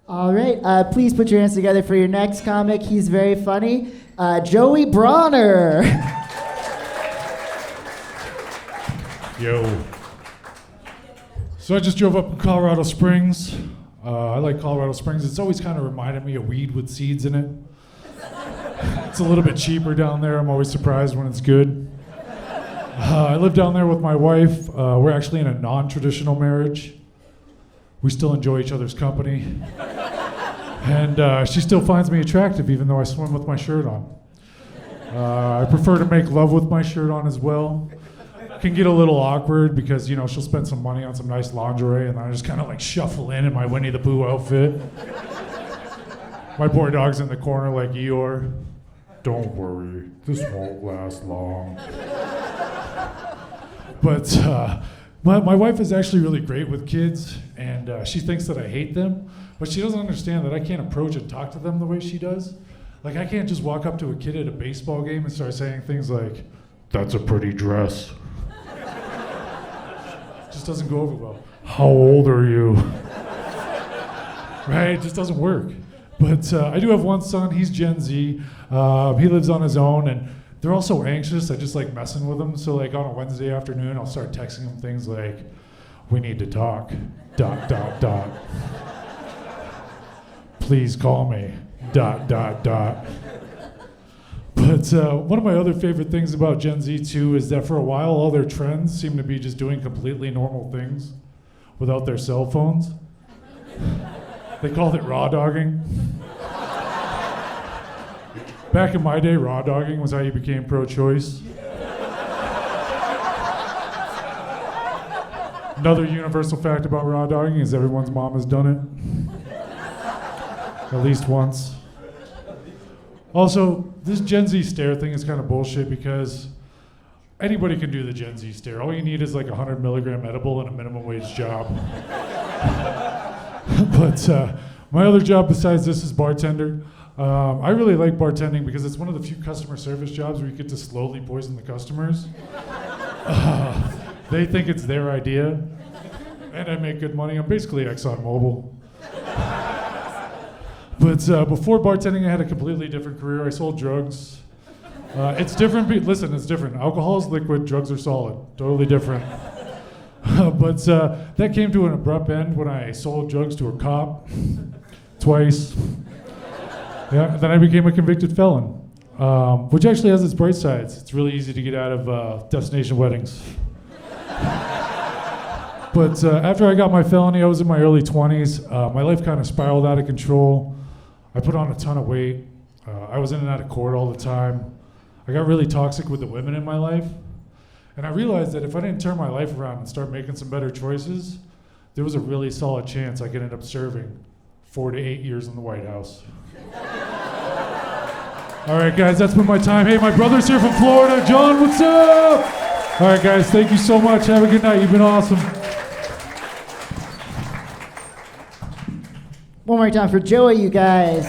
All right, please put your hands together for your next comic. He's very funny. Joey Bronner. Yo. So I just drove up in Colorado Springs. I like Colorado Springs. It's always kind of reminded me of weed with seeds in it. It's a little bit cheaper down there. I'm always surprised when it's good. I live down there with my wife. We're actually in a non-traditional marriage. We still enjoy each other's company. And she still finds me attractive even though I swim with my shirt on. I prefer to make love with my shirt on as well. It can get a little awkward because, she'll spend some money on some nice lingerie and I just kind of like shuffle in my Winnie the Pooh outfit. My poor dog's in the corner like Eeyore. Don't worry, this won't last long. But my wife is actually really great with kids, and she thinks that I hate them, but she doesn't understand that I can't approach and talk to them the way she does. Like, I can't just walk up to a kid at a baseball game and start saying things like, "That's a pretty dress." Just doesn't go over well. "How old are you?" Right? It just doesn't work. But I do have one son. He's Gen Z. He lives on his own, and they're all so anxious. I just like messing with them. So like on a Wednesday afternoon, I'll start texting them things like, "We need to talk. ... Please call me. ... But one of my other favorite things about Gen Z too is that for a while, all their trends seem to be just doing completely normal things without their cell phones. They called it raw dogging. Back in my day, raw dogging was how you became pro-choice. Another universal fact about raw dogging is everyone's mom has done it. At least once. Also, this Gen Z stare thing is kind of bullshit because anybody can do the Gen Z stare. All you need is like a 100 milligram edible and a minimum wage job. But my other job besides this is bartender. I really like bartending because it's one of the few customer service jobs where you get to slowly poison the customers. They think it's their idea, and I make good money. I'm basically ExxonMobil. But before bartending, I had a completely different career. I sold drugs. It's different. Listen, it's different. Alcohol is liquid. Drugs are solid. Totally different. But that came to an abrupt end when I sold drugs to a cop twice. Yeah, and then I became a convicted felon, which actually has its bright sides. It's really easy to get out of destination weddings. But after I got my felony, I was in my early 20s. My life kind of spiraled out of control. I put on a ton of weight. I was in and out of court all the time. I got really toxic with the women in my life. And I realized that if I didn't turn my life around and start making some better choices, there was a really solid chance I could end up serving 4 to 8 years in the White House. All right, guys, that's been my time. Hey, my brother's here from Florida. John, what's up? All right, guys, thank you so much. Have a good night. You've been awesome. One more time for Joey, you guys.